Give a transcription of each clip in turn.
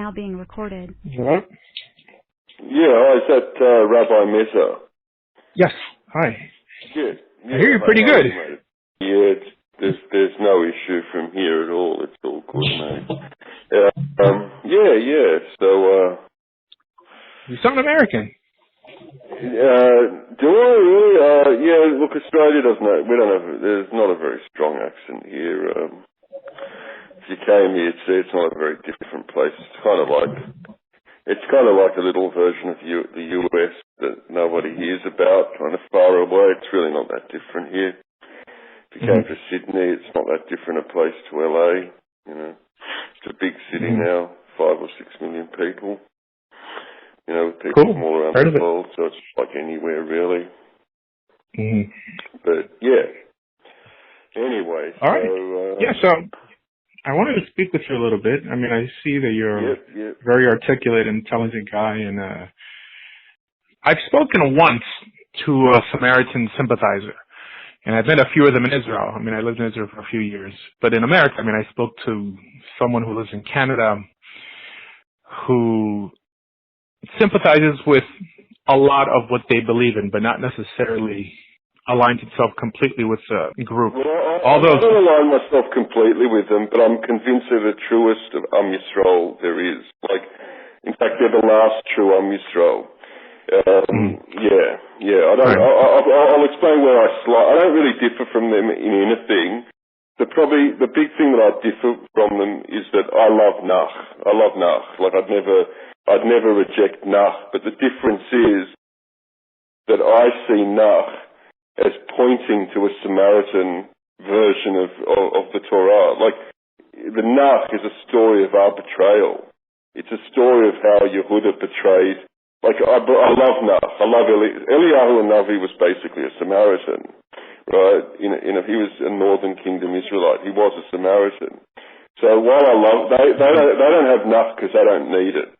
now being recorded. Hello? Yeah, is that Rabbi Meza? Yes. Hi. Yeah. I hear you pretty good. Yeah, there's no issue from here at all. It's all good, mate. Yeah. So, You sound American. do I really? Yeah. Look, Australia doesn't know. We don't have. There's not a very strong accent here. If you came here, it's not a very different place. It's kind of like a little version of the US that nobody hears about, kind of far away. It's really not that different here. If you came to Sydney, it's not that different a place to LA. You know, it's a big city now, 5 or 6 million people. You know, with people from all around the world, so it's like anywhere really. But yeah. Anyway, all right. So I wanted to speak with you a little bit. I mean, I see that you're a very articulate, intelligent guy, and I've spoken once to a Samaritan sympathizer, and I've met a few of them in Israel. I mean, I lived in Israel for a few years. But in America, I mean, I spoke to someone who lives in Canada who sympathizes with a lot of what they believe in, but not necessarily aligns itself completely with the group. Well, I don't align myself completely with them, but I'm convinced they're the truest of Yisrael there is. Like, in fact, they're the last true Yisrael. Yeah. I'll explain where I don't really differ from them in anything. The big thing that I differ from them is that I love Nach. I love Nach. Like, I'd never reject Nach, but the difference is that I see Nach as pointing to a Samaritan version of the Torah. Like, the Nach is a story of our betrayal. It's a story of how Yehuda betrayed. Like, I love Nach. I love Eliyahu Navi was basically a Samaritan, right? He was a Northern Kingdom Israelite. He was a Samaritan. So while I love, they don't have Nach because they don't need it.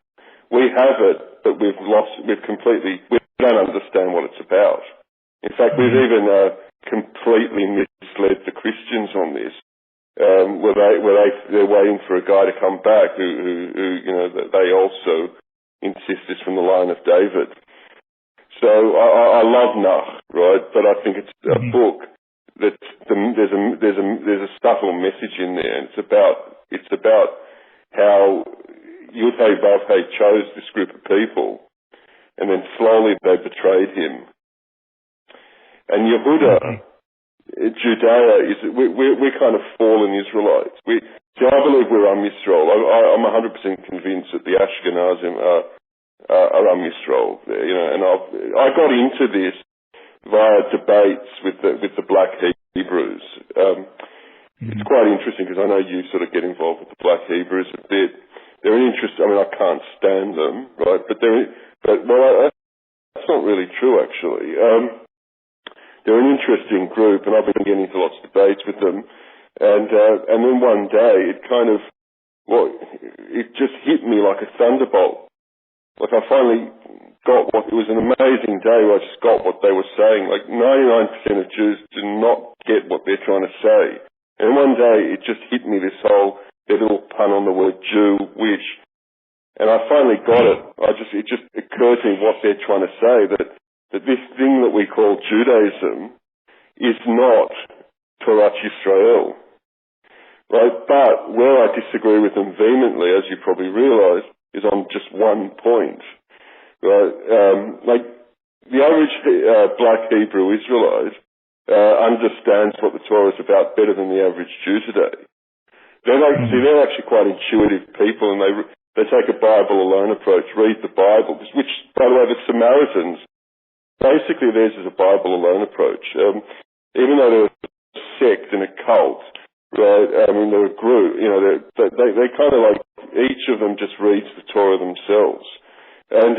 We have it, but we don't understand what it's about. In fact, we've even completely misled the Christians on this, where they're waiting for a guy to come back who that they also insist is from the line of David. So I love Nach, right? But I think it's a book that there's a subtle message in there, and it's about how Yudhei Vavhei chose this group of people, and then slowly they betrayed him. And Yehuda, Judea, we're kind of fallen Israelites. I believe we're Yisrael. I'm 100% convinced that the Ashkenazim are Yisrael. And I got into this via debates with the Black Hebrews. It's quite interesting because I know you sort of get involved with the Black Hebrews a bit. They're an interest. I mean, I can't stand them, right? But that's not really true, actually. They're an interesting group, and I've been getting into lots of debates with them. And then one day, it just hit me like a thunderbolt. Like, I finally it was an amazing day where I just got what they were saying. Like, 99% of Jews do not get what they're trying to say. And one day, it just hit me, their little pun on the word Jew, which, and I finally got it. It just occurred to me what they're trying to say, that this thing that we call Judaism is not Torah Yisrael, right? But where I disagree with them vehemently, as you probably realise, is on just one point, right? Like, the average Black Hebrew Israelite understands what the Torah is about better than the average Jew today. They're actually quite intuitive people, and they take a Bible alone approach, read the Bible, which, by the way, the Samaritans, basically, theirs is a Bible alone approach. Even though they're a sect and a cult, right? I mean, they're a group. They kind of like, each of them just reads the Torah themselves. And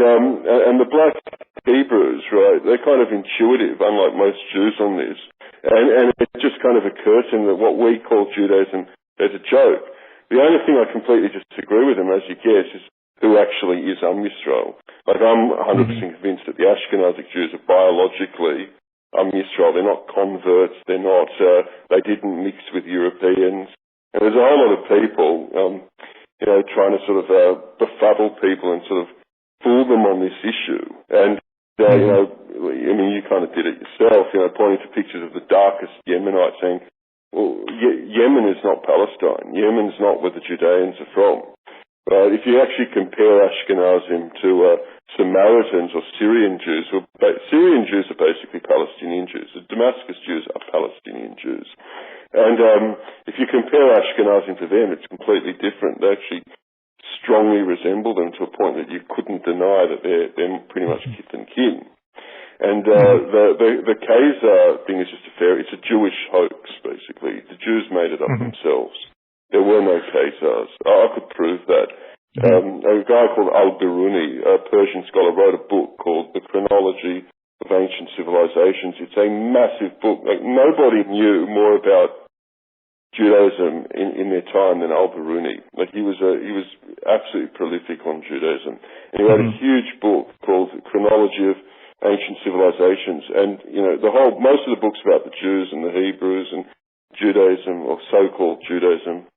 the Black Hebrews, right? They're kind of intuitive, unlike most Jews on this. And it just kind of occurs to them that what we call Judaism is a joke. The only thing I completely disagree with them, as you guess, is who actually is Yisrael. Like, I'm 100% convinced that the Ashkenazic Jews are biologically Yisrael. They're not converts. They're not. They didn't mix with Europeans. And there's a whole lot of people, trying to sort of befuddle people and sort of fool them on this issue. And, you know, I mean, you kind of did it yourself, you know, pointing to pictures of the darkest Yemenites saying, well, Yemen is not Palestine. Yemen's not where the Judeans are from. If you actually compare Ashkenazim to Samaritans or Syrian Jews, Syrian Jews are basically Palestinian Jews. The Damascus Jews are Palestinian Jews. And if you compare Ashkenazim to them, it's completely different. They actually strongly resemble them to a point that you couldn't deny that they're pretty much kith and kin. And the Khazar thing is just it's a Jewish hoax, basically. The Jews made it up themselves. There were no Khazars. I could prove that. A guy called Al-Biruni, a Persian scholar, wrote a book called The Chronology of Ancient Civilizations. It's a massive book. Like, nobody knew more about Judaism in their time than Al-Biruni. Like, he was absolutely prolific on Judaism. And he wrote a huge book called The Chronology of Ancient Civilizations. And, you know, most of the books about the Jews and the Hebrews and Judaism, or so-called Judaism.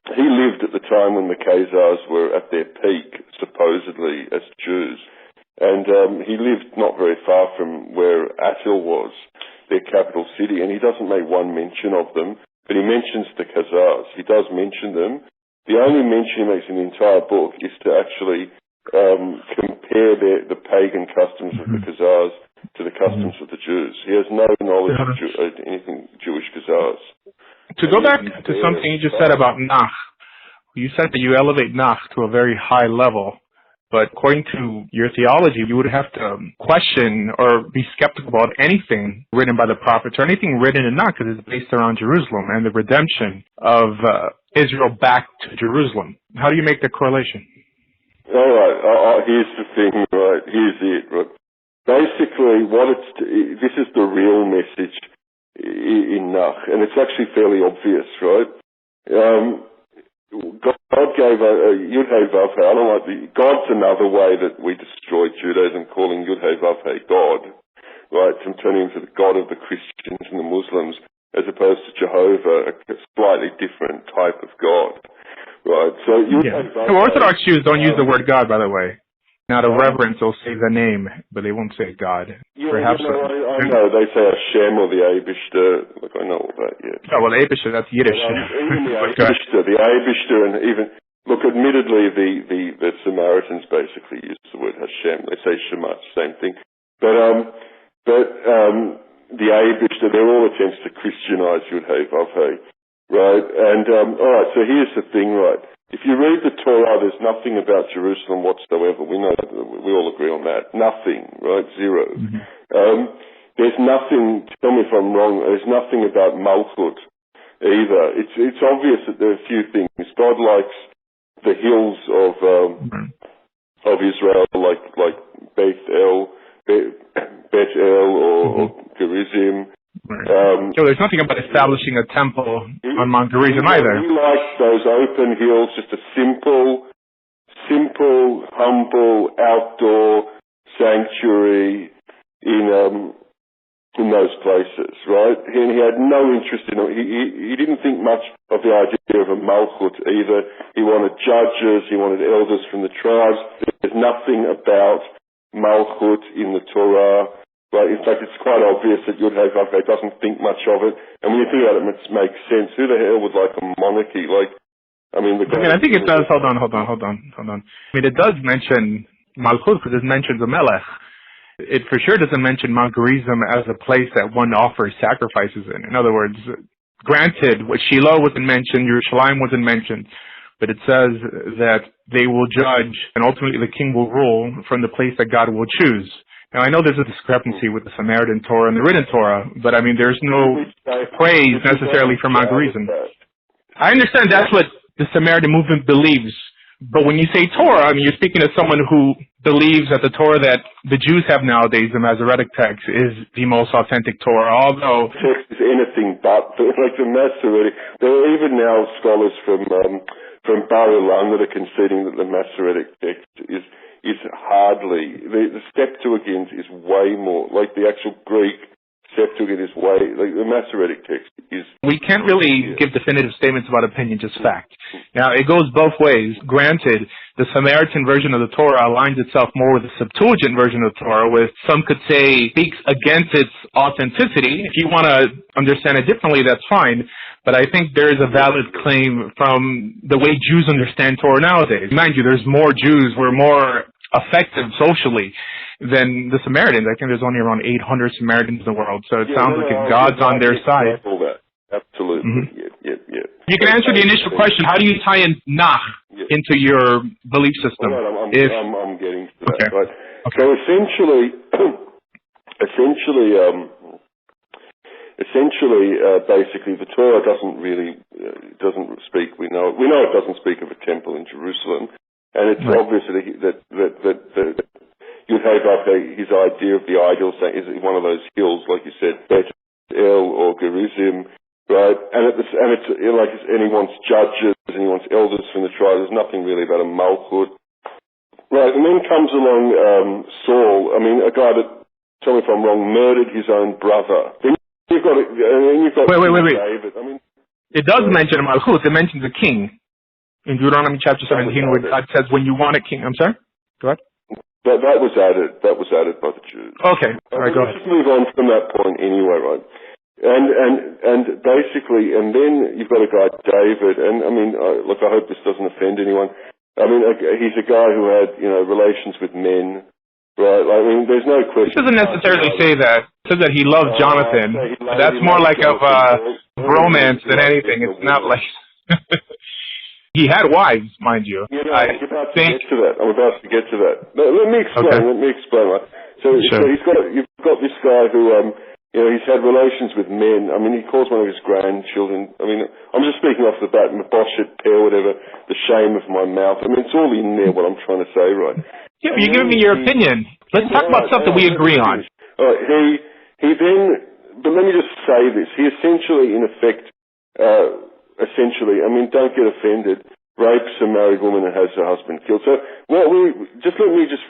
He lived at the time when the Khazars were at their peak, supposedly, as Jews. And he lived not very far from where Atil was, their capital city, and he doesn't make one mention of them, but he mentions the Khazars. He does mention them. The only mention he makes in the entire book is to actually compare the pagan customs of the Khazars to the customs of the Jews. He has no knowledge of anything Jewish Khazars. To go back to something you just said about Nach, you said that you elevate Nach to a very high level, but according to your theology, you would have to question or be skeptical about anything written by the prophets or anything written in Nach, because it's based around Jerusalem and the redemption of Israel back to Jerusalem. How do you make the correlation? All right, here's the thing, right? Here's it, right? Basically, this is the real message in Nach, and it's actually fairly obvious, right? God gave Yud-Heh Vav-Heh. I don't like God's another way that we destroy Judaism, calling Yud-Heh Vav-Heh God, right? From turning into the God of the Christians and the Muslims, as opposed to Jehovah, a slightly different type of God, right? So Yud-Heh Vav-Heh. Orthodox Jews don't use the word God, by the way. Out of reverence, they'll say the name, but they won't say God. Yeah, perhaps I know. They say Hashem or the Eibishter. Look, I know all that, yeah. Oh, well, the Eibishter, that's Yiddish. Even the Eibishter, and even, look, admittedly, the Samaritans basically use the word Hashem. They say Shema, same thing. But the Eibishter, they're all attempts to Christianize Yud-Heh Vav-Heh, right? And, all right, so here's the thing, right? If you read the Torah, there's nothing about Jerusalem whatsoever. We know that. We all agree on that. Nothing, right? Zero. There's nothing, tell me if I'm wrong, there's nothing about Malchut either. It's obvious that there are a few things. God likes the hills of Israel, like Beth-El or Gerizim. So there's nothing about establishing a temple on Mount Gerizim either. He likes those open hills, just a simple, humble, outdoor sanctuary in those places, right? And he had no interest in it. He didn't think much of the idea of a malchut either. He wanted judges, he wanted elders from the tribes. There's nothing about malchut in the Torah. Right? In fact, it's quite obvious that Yud-Heh Vav-Heh doesn't think much of it. And when you think about it, it makes sense. Who the hell would like a monarchy? I think it does. Hold on. I mean, it does mention Malchut because it mentions a Melech. It for sure doesn't mention Mount Gerizim as a place that one offers sacrifices in. In other words, granted, Shiloh wasn't mentioned, Yerushalayim wasn't mentioned, but it says that they will judge and ultimately the king will rule from the place that God will choose. Now, I know there's a discrepancy with the Samaritan Torah and the written Torah, but I mean, there's no praise necessarily for Mount Gerizim. I understand that's what the Samaritan movement believes, but when you say Torah, I mean, you're speaking to someone who believes that the Torah that the Jews have nowadays, the Masoretic text, is the most authentic Torah, although... text is anything but, like the Masoretic. There are even now scholars from Bar Ilan that are conceding that the Masoretic text is hardly, the Septuagint is way more, like the actual Greek Septuagint is way, like the Masoretic text is... We can't really give definitive statements about opinion, just fact. Now, it goes both ways. Granted, the Samaritan version of the Torah aligns itself more with the Septuagint version of the Torah, which some could say speaks against its authenticity. If you want to understand it differently, that's fine. But I think there is a valid claim from the way Jews understand Torah nowadays. Mind you, there's more Jews. We're more effective socially than the Samaritans. I think there's only around 800 Samaritans in the world, so it sounds like God's on their side. Absolutely. Mm-hmm. Yeah. You can answer the initial question, how do you tie in Nach into your belief system? I'm getting to that. Okay. Right. Okay. So basically, the Torah doesn't speak. We know it doesn't speak of a temple in Jerusalem, and it's obvious that you'd have his idea of the ideal is one of those hills, like you said, Bet El or Gerizim, right? And he wants judges and he wants elders from the tribe. There's nothing really about a malchut, right? And then comes along Saul. I mean, a guy that, tell me if I'm wrong, murdered his own brother. Then you've got wait. David. I mean, it does mention a malchut. It mentions a king in Deuteronomy chapter 17, where God says, "When you want a king." I'm sorry. Go ahead. That was added by the Jews. Okay. All right, go ahead. Let's just move on from that point anyway, right? And basically, and then you've got a guy, David, and I mean, look, I hope this doesn't offend anyone. I mean, he's a guy who had, relations with men, right? I mean, there's no question. It doesn't necessarily say that. It says that he loved Jonathan. That's more like of romance than anything. It's not like... He had wives, mind you. I'm about to get to that. Let me explain. Right? So you've got this guy who, he's had relations with men. I mean, he calls one of his grandchildren. I mean, I'm just speaking off the bat, Mephosheth, Peh, whatever, the shame of my mouth. I mean, it's all in there, what I'm trying to say, right? Yeah, but you're giving me your opinion. Let's talk about stuff that we agree on. All right, but let me just say this. He essentially, in effect, I mean, don't get offended, rapes a married woman and has her husband killed. So let me just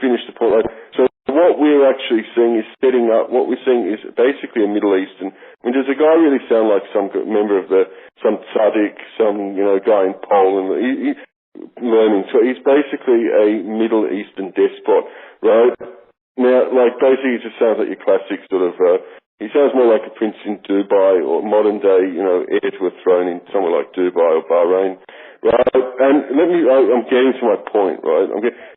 finish the point. Right? So what we're actually seeing is setting up, what we're seeing is basically a Middle Eastern. I mean, does a guy really sound like some member of some tzaddik, some, guy in Poland? Learning. So he's basically a Middle Eastern despot, right? Now, basically it just sounds like your classic sort of, he sounds more like a prince in Dubai or modern day, heir to a throne in somewhere like Dubai or Bahrain, right? And I'm getting to my point, right?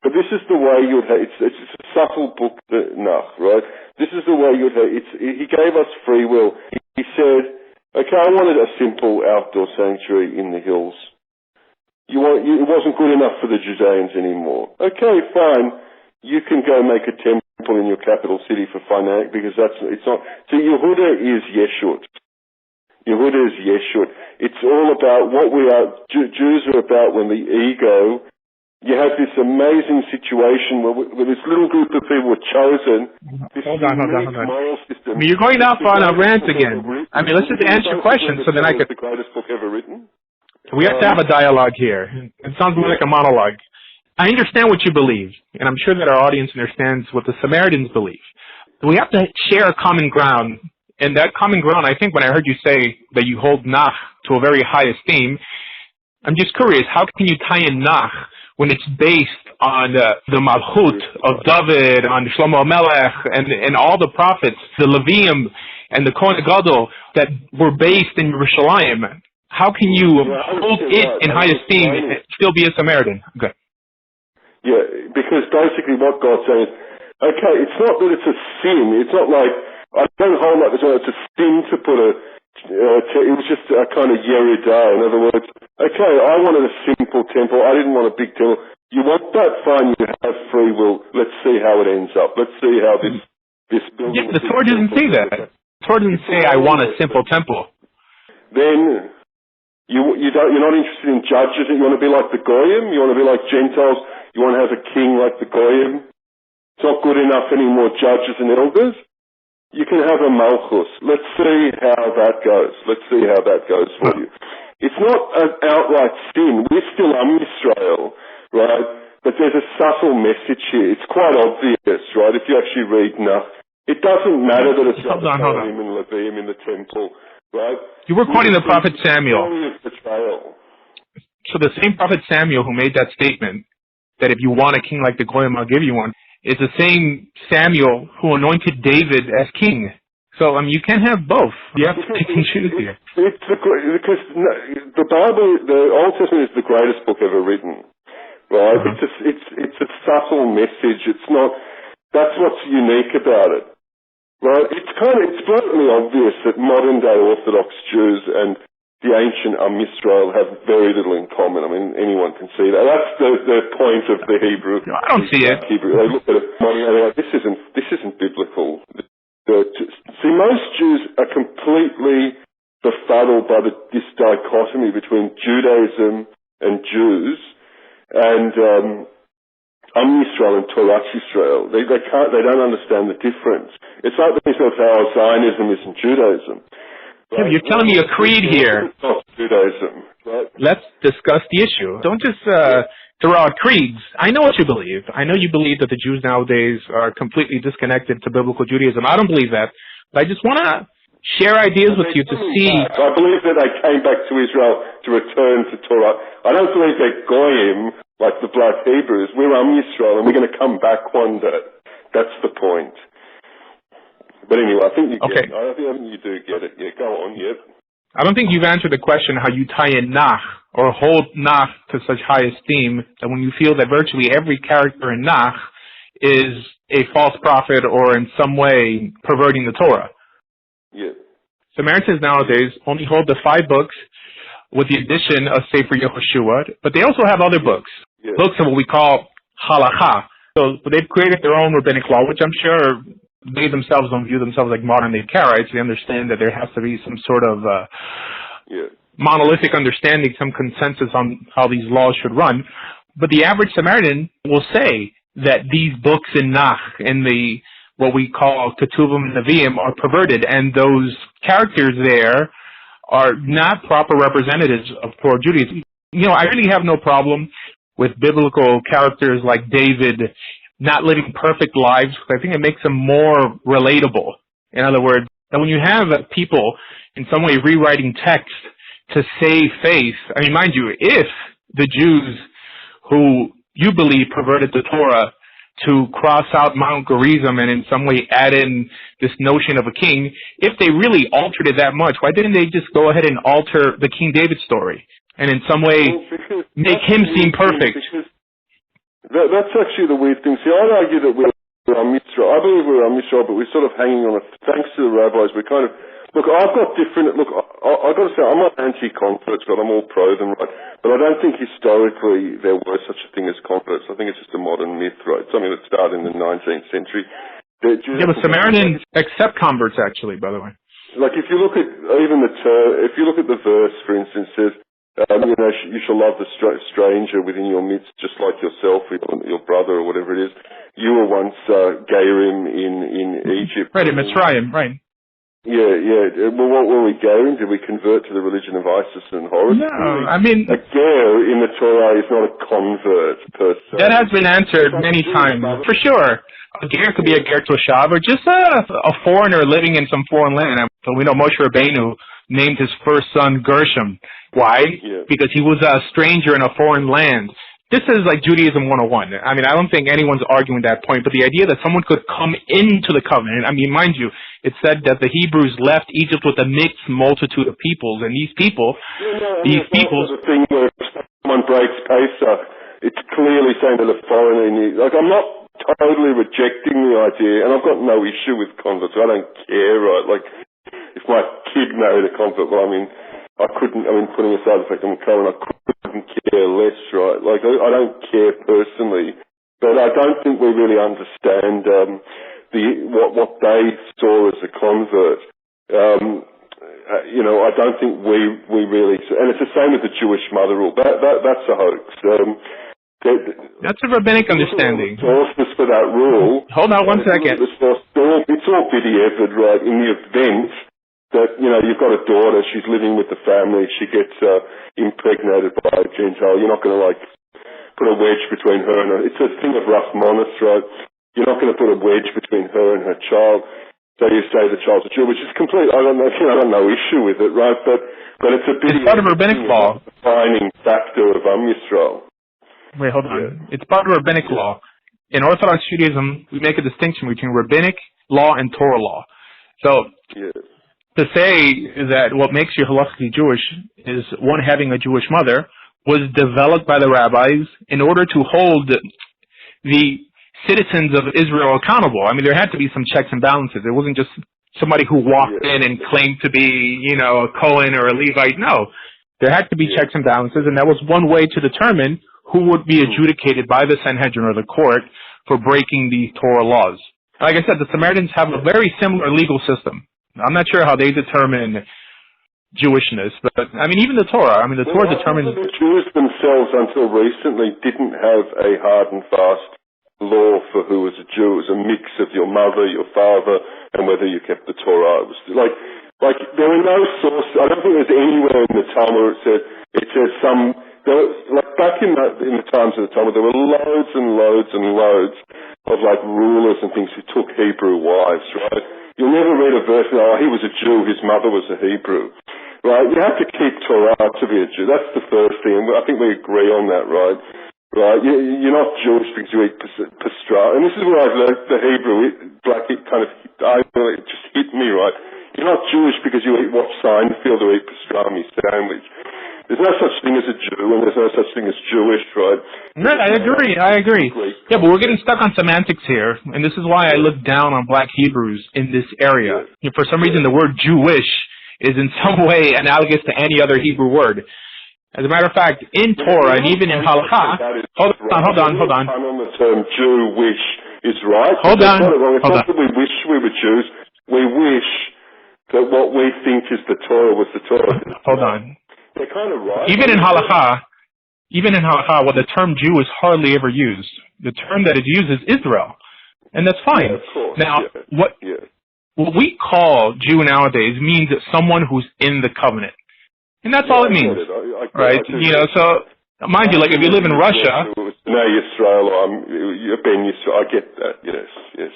But this is the way you'd have, it's a subtle book, Nach, right? This is the way you'd have, he gave us free will. He said, okay, I wanted a simple outdoor sanctuary in the hills. It wasn't good enough for the Judeans anymore. Okay, fine. You can go make a temple in your capital city for finance, because it's not. So Yehuda is Yeshut. It's all about what we are. Jews are about when the ego. You have this amazing situation where this little group of people were chosen. Hold on. Moral system. I mean, you're going off on a rant again. I mean, let's just answer questions so then I could. The greatest book ever written. We have to have a dialogue here. It sounds more like a monologue. I understand what you believe, and I'm sure that our audience understands what the Samaritans believe. We have to share a common ground, and that common ground, I think when I heard you say that you hold Nach to a very high esteem, I'm just curious, how can you tie in Nach when it's based on the Malchut of David, on Shlomo Melech, and all the prophets, the Levium, and the Kohen Gadol that were based in Yerushalayim? How can you hold it in high esteem and still be a Samaritan? Okay. Yeah, because basically what God's saying is, okay, it's not that it's a sin. It's not like, I don't hold like this, it's a sin to put it was just a kind of Yeridah. In other words, okay, I wanted a simple temple. I didn't want a big temple. You want that? Fine, you have free will. Let's see how it ends up. Let's see how this building... Yeah, the Torah doesn't say that. The Torah doesn't say, I want a simple temple. Then... You're not interested in judges. You want to be like the Goyim? You want to be like Gentiles? You want to have a king like the Goyim? It's not good enough anymore, judges and elders. You can have a Malchus. Let's see how that goes for you. It's not an outright sin. We're still Israel, right? But there's a subtle message here. It's quite obvious, right? If you actually read Nach, It doesn't matter that it's hold on. him and Levium in the temple, right? You were quoting the prophet Samuel. Betrayal. So the same prophet Samuel who made that statement, that if you want a king like the Goyim, I'll give you one, is the same Samuel who anointed David as king. So, I mean, you can't have both. You have to pick and choose here. Because the Bible, the Old Testament is the greatest book ever written, right? It's a subtle message. It's not, that's what's unique about it, right? It's blatantly obvious that modern day Orthodox Jews and the ancient Israel have very little in common. I mean, anyone can see that. That's the point of the Hebrew. No, I don't see it. Hebrew. They look at it and they're like, this isn't biblical. See, most Jews are completely befuddled by this dichotomy between Judaism and Jews, and Israel and Torah Israel. They don't understand the difference. It's like they say, oh, Zionism isn't Judaism. Right? Yeah, you're telling me a creed here. It's not Judaism. Right? Let's discuss the issue. Don't just throw out creeds. I know what you believe. I know you believe that the Jews nowadays are completely disconnected to biblical Judaism. I don't believe that. But I just want to share ideas with you to see. I believe that they came back to Israel to return to Torah. I don't believe they're Goyim, like the Black Hebrews. We're Israel, and we're going to come back one day. That's the point. But anyway, I think you get it. I think you do get it. Yeah, go on, yeah. I don't think you've answered the question how you tie in Nach or hold Nach to such high esteem that when you feel that virtually every character in Nach is a false prophet or in some way perverting the Torah. Yeah. Samaritans nowadays only hold the 5 books with the addition of Sefer Yehoshua, but they also have other books, books of what we call halacha. So they've created their own rabbinic law, which I'm sure they themselves don't view themselves like modern-day Karaites. They understand that there has to be some sort of monolithic understanding, some consensus on how these laws should run. But the average Samaritan will say that these books in Nach and the what we call Ketuvim and Nevi'im are perverted, and those characters there are not proper representatives of core Judaism. You know, I really have no problem with biblical characters like David not living perfect lives, because I think it makes them more relatable. In other words, that when you have people in some way rewriting text to save face, I mean, mind you, if the Jews who you believe perverted the Torah to cross out Mount Gerizim and in some way add in this notion of a king, if they really altered it that much, why didn't they just go ahead and alter the King David story and in some way make him seem perfect? That's actually the weird thing. See, I'd argue that we're Israel. I believe we're Israel, but we're sort of hanging on thanks to the rabbis, we're kind of, look, I've got different, look, I've got to say, I'm not anti-converts, but I'm all pro them, right? But I don't think historically there was such a thing as converts. I think it's just a modern myth, right? Something that started in the 19th century. Yeah, but Samaritans accept converts, actually, by the way. Like, if you look at even if you look at the verse, for instance, says, you know, you shall love the stranger within your midst, just like yourself, your brother, or whatever it is. You were once Gerim in Egypt. Right, in Mitzrayim, right. Yeah. Well, what were we Gerim? Did we convert to the religion of Isis and Horus? No, I mean, a Ger in the Torah is not a convert per se. That has been answered many times, for sure. A Ger could be a Ger Toshav, or just a foreigner living in some foreign land. So we know Moshe Rabbeinu named his first son Gershom. Why? Yeah. Because he was a stranger in a foreign land. This is like Judaism 101. I mean, I don't think anyone's arguing that point, but the idea that someone could come into the covenant, I mean, mind you, it said that the Hebrews left Egypt with a mixed multitude of peoples, and these people, the thing where someone breaks Pesach, it's clearly saying that a foreigner, like, I'm not totally rejecting the idea, and I've got no issue with converts. I don't care, right? Like, if my kid married a convert, well, I mean, putting aside the fact I'm Cohen, I couldn't care less, right? Like, I don't care personally, but I don't think we really understand what they saw as a convert. You know, I don't think we really, and it's the same with the Jewish mother rule. That's a hoax. That's a rabbinic understanding. Sources for that rule. Hold on one second. It's all biddy-effort, right? In the event that, you know, you've got a daughter, she's living with the family, she gets impregnated by a Gentile, you're not going to, like, put a wedge between her and her. It's a thing of Rahmanis, right? You're not going to put a wedge between her and her child. So you say the child's a Jew, which is complete. I don't no issue with it, right? But it's a bit. It's part of rabbinic law. Defining factor of Yisrael. Wait, hold on. It's part of rabbinic law. In Orthodox Judaism, we make a distinction between rabbinic law and Torah law. So to say that what makes you halakhically Jewish is one having a Jewish mother was developed by the rabbis in order to hold the citizens of Israel accountable. I mean, there had to be some checks and balances. It wasn't just somebody who walked in and claimed to be, a Cohen or a Levite. No, there had to be checks and balances, and that was one way to determine who would be adjudicated by the Sanhedrin or the court for breaking these Torah laws. Like I said, the Samaritans have a very similar legal system. I'm not sure how they determine Jewishness, but I mean, even the Torah. I mean, the Torah determines. The Jews themselves, until recently, didn't have a hard and fast law for who was a Jew. It was a mix of your mother, your father, and whether you kept the Torah. It was like there were no sources. I don't think there's anywhere in the Talmud it says some. Like back in the times of the Talmud, there were loads and loads and loads of like rulers and things who took Hebrew wives, right? You'll never read a verse, he was a Jew, his mother was a Hebrew, right? You have to keep Torah to be a Jew. That's the first thing, and I think we agree on that, right? Right? You're not Jewish because you eat pastrami. And this is where I've learned the Hebrew, it just hit me, right? You're not Jewish because you watch Seinfeld or eat pastrami sandwich. There's no such thing as a Jew, and there's no such thing as Jewish, right? No, I agree. Yeah, but we're getting stuck on semantics here, and this is why I look down on black Hebrews in this area. For some reason, the word Jewish is in some way analogous to any other Hebrew word. As a matter of fact, in Torah and even in Halakha, hold on. On the term Jewish is right. Hold on. It's not that we wish we were Jews. We wish that what we think is the Torah was the Torah. Hold on. They're kind of right. Even in Halakha, well, the term Jew is hardly ever used. The term that is used is Israel, and that's fine. Yeah, of course. Now, what we call Jew nowadays means that someone who's in the covenant, and that's all it means, right? So mind you, like if you live in Russia, no Yisrael, you're Ben Yisrael. I get that. Yes.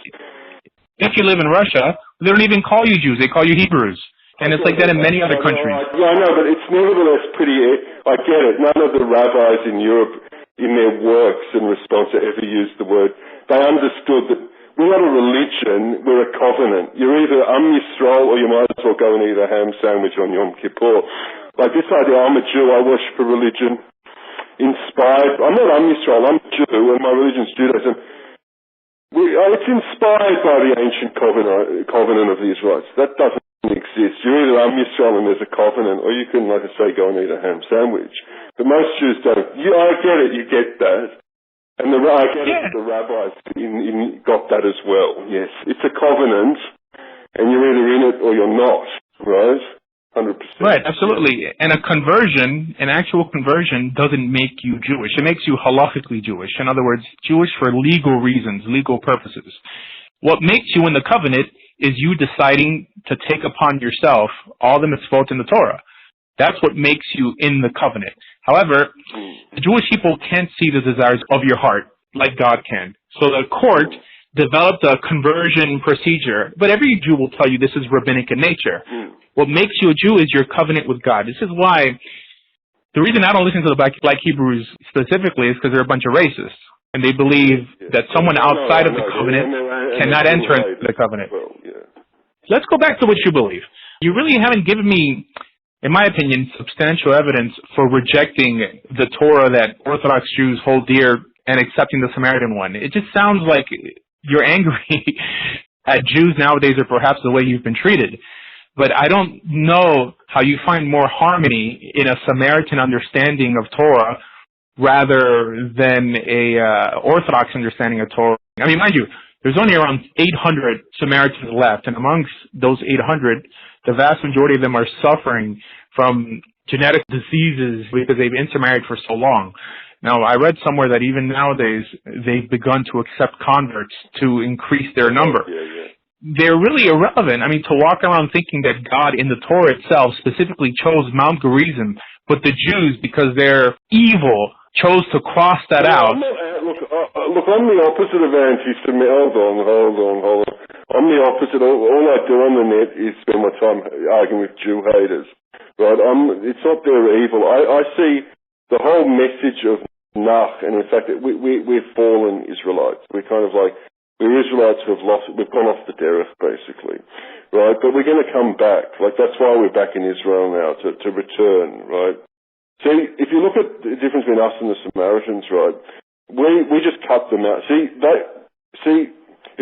If you live in Russia, they don't even call you Jews; they call you Hebrews. And it's like that in many other countries. Yeah, I know, but it's nevertheless pretty. I get it. None of the rabbis in Europe, in their works in response to ever used the word. They understood that we're not a religion, we're a covenant. You're either Yisrael or you might as well go and eat a ham sandwich on Yom Kippur. Like this idea, I'm a Jew, I worship a religion. Inspired. I'm not Yisrael, I'm a Jew, and my religion's Judaism. It's inspired by the ancient covenant of the Israelites. That doesn't exist. You're either Yisrael and there's a covenant, or you can, like I say, go and eat a ham sandwich. But most Jews don't. I get it. You get that, and I get it. The rabbis got that as well. Yes, it's a covenant, and you're either in it or you're not. Right? 100%. Right. Absolutely. And an actual conversion, doesn't make you Jewish. It makes you halakhically Jewish. In other words, Jewish for legal reasons, legal purposes. What makes you in the covenant is you deciding to take upon yourself all the mitzvot in the Torah. That's what makes you in the covenant. However, the Jewish people can't see the desires of your heart like God can. So the court developed a conversion procedure, but every Jew will tell you this is rabbinic in nature. What makes you a Jew is your covenant with God. This is why the reason I don't listen to the black Hebrews specifically is because they're a bunch of racists. And they believe that someone outside of the covenant cannot enter into the covenant. Let's go back to what you believe. You really haven't given me, in my opinion, substantial evidence for rejecting the Torah that Orthodox Jews hold dear and accepting the Samaritan one. It just sounds like you're angry at Jews nowadays, or perhaps the way you've been treated. But I don't know how you find more harmony in a Samaritan understanding of Torah rather than a Orthodox understanding of Torah. I mean, mind you, there's only around 800 Samaritans left, and amongst those 800, the vast majority of them are suffering from genetic diseases because they've intermarried for so long. Now, I read somewhere that even nowadays, they've begun to accept converts to increase their number. They're really irrelevant. I mean, to walk around thinking that God in the Torah itself specifically chose Mount Gerizim, but the Jews, because they're evil, chose to cross that out. Look, I'm the opposite of anti-Semitic. Hold on. I'm the opposite. All I do on the net is spend my time arguing with Jew haters. Right? It's not their evil. I see the whole message of Nach, and in fact, we're fallen Israelites. We're kind of like, we're Israelites who have lost, we've gone off the derech, basically. Right? But we're going to come back. Like, that's why we're back in Israel now, to return, right? See, if you look at the difference between us and the Samaritans, right, we just cut them out. It's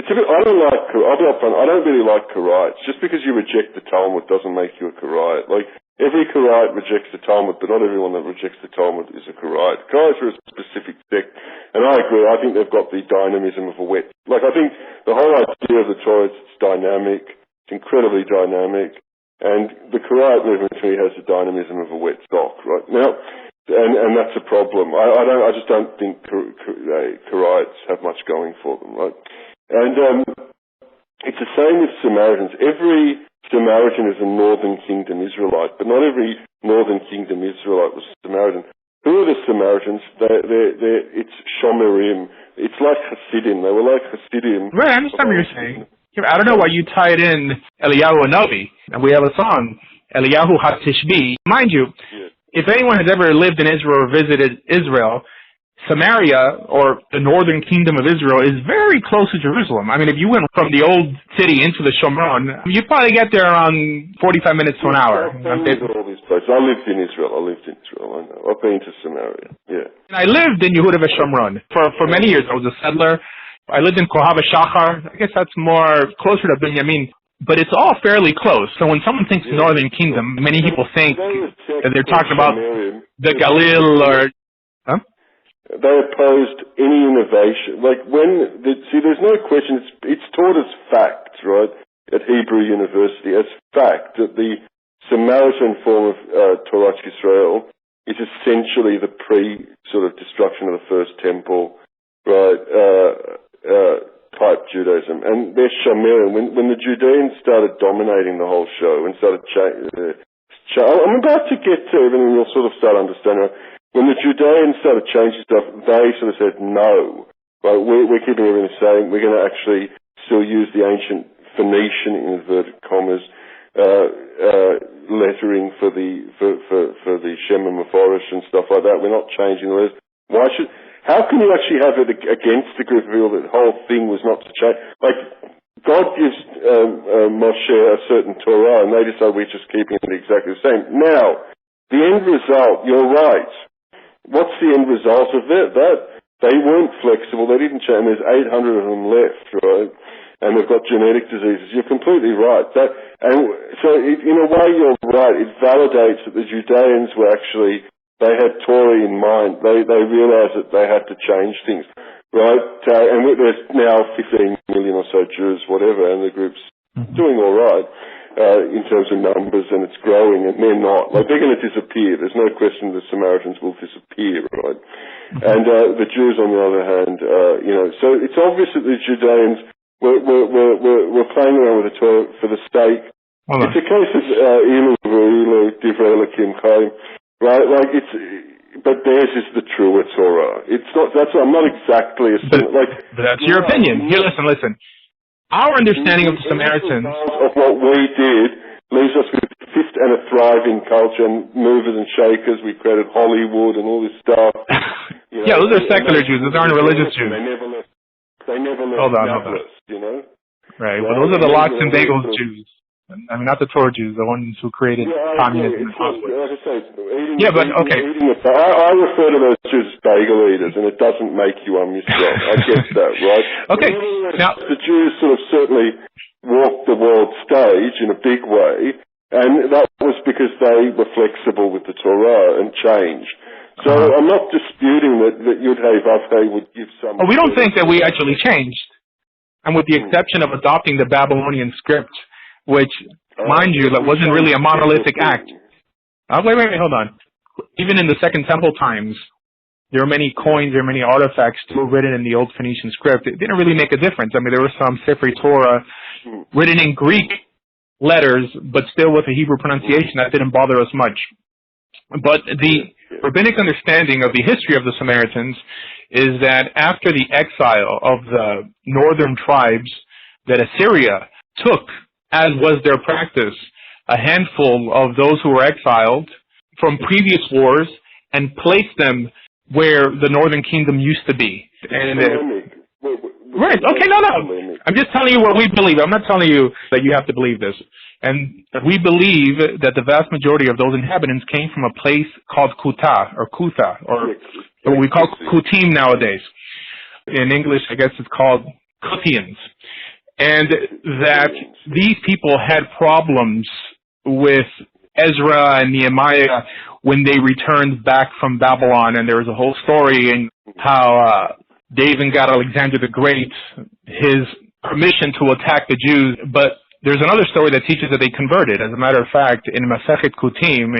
a bit, I'll be upfront, I don't really like Karaites. Just because you reject the Talmud doesn't make you a Karaite. Like, every Karaite rejects the Talmud, but not everyone that rejects the Talmud is a Karaite. Karaites are a specific sect, and I agree, I think they've got the dynamism of a wet. Like, I think the whole idea of the Torah, it's dynamic, it's incredibly dynamic, and the Karaite movement to me has the dynamism of a wet sock, right? Now, and that's a problem. I just don't think Karaites have much going for them, right? And it's the same with Samaritans. Every Samaritan is a Northern Kingdom Israelite, but not every Northern Kingdom Israelite was Samaritan. Who are the Samaritans? It's Shomerim. It's like Hasidim. They were like Hasidim. Right, I understand what you're saying. I don't know why you tied in Eliyahu Hanavi, and we have a song, Eliyahu HaTishbi. Mind you, if anyone has ever lived in Israel or visited Israel, Samaria, or the northern kingdom of Israel, is very close to Jerusalem. I mean, if you went from the old city into the Shomron, you'd probably get there around 45 minutes to an hour. All these places. I lived in Israel. I know. I've been to Samaria. Yeah. And I lived in Yehuda Shomron for many years. I was a settler. I lived in Kohav Shachar. I guess that's more closer to Binyamin. But it's all fairly close. So when someone thinks Northern Kingdom, many people think that they're talking about the Galil or... Huh? They opposed any innovation. Like there's no question. It's taught as fact, right, at Hebrew University, as fact that the Samaritan form of Torah Yisrael is essentially the sort of destruction of the first temple, right, type Judaism. And they're Shomerim. When the Judeans started dominating the whole show and started I'm about to get to it, and you'll sort of start understanding. When the Judeans started changing stuff, they sort of said, no, right, we're keeping everything the same. We're going to actually still use the ancient Phoenician, in inverted commas, lettering for the Shem and Mephorish and stuff like that. We're not changing the letters. How can you actually have it against a group of people that the whole thing was not to change? Like, God gives Moshe a certain Torah, and they decide we're just keeping it exactly the same. Now, the end result, you're right. What's the end result of that? They weren't flexible. They didn't change. There's 800 of them left, right? And they've got genetic diseases. You're completely right. In a way, you're right. It validates that the Judeans were actually, they had Torah in mind. They realized that they had to change things, right? And there's now 15 million or so Jews, whatever, and the group's doing all right. In terms of numbers, and it's growing, and they're not. Like, they're going to disappear. There's no question the Samaritans will disappear, right? And the Jews, on the other hand, so it's obvious that the Judeans were playing around with the Torah for the sake. It's a case of Ilu Divrei Elokim Chaim, right? Like, but theirs is the truer Torah. It's not. I'm not exactly but that's your opinion. Here, listen. Our understanding of the Samaritans of what we did leaves us with and a thriving culture and movers and shakers. We created Hollywood and all this stuff. Yeah, those are secular Jews. Those aren't religious Jews. They never left. Hold on. You know. Right. Well, those are the Lox and Bagels Jews. I mean, not the Torah Jews, the ones who created communism and conflict. Like I say, okay. I refer to those Jews as bagel eaters, and it doesn't make you yourself. I get that, right? Okay. Now, the Jews sort of certainly walked the world stage in a big way, and that was because they were flexible with the Torah and changed. So I'm not disputing that Yud-Hey Vav-Hey would give some... Well, we don't think that we actually changed. And with the exception of adopting the Babylonian script, which, mind you, that wasn't really a monolithic act. Wait, hold on. Even in the Second Temple times, there were many coins, there were many artifacts still written in the Old Phoenician script. It didn't really make a difference. I mean, there were some Sifrei Torah written in Greek letters, but still with a Hebrew pronunciation that didn't bother us much. But rabbinic understanding of the history of the Samaritans is that after the exile of the northern tribes, that Assyria took, as was their practice, a handful of those who were exiled from previous wars and placed them where the northern kingdom used to be. And right, okay, no. I'm just telling you what we believe. I'm not telling you that you have to believe this. And we believe that the vast majority of those inhabitants came from a place called Kutha, or what we call Kutim nowadays. In English, I guess it's called Kuthians. And that these people had problems with Ezra and Nehemiah when they returned back from Babylon, and there was a whole story in how David got Alexander the Great his permission to attack the Jews, but there's another story that teaches that they converted. As a matter of fact, in Masechet Kutim,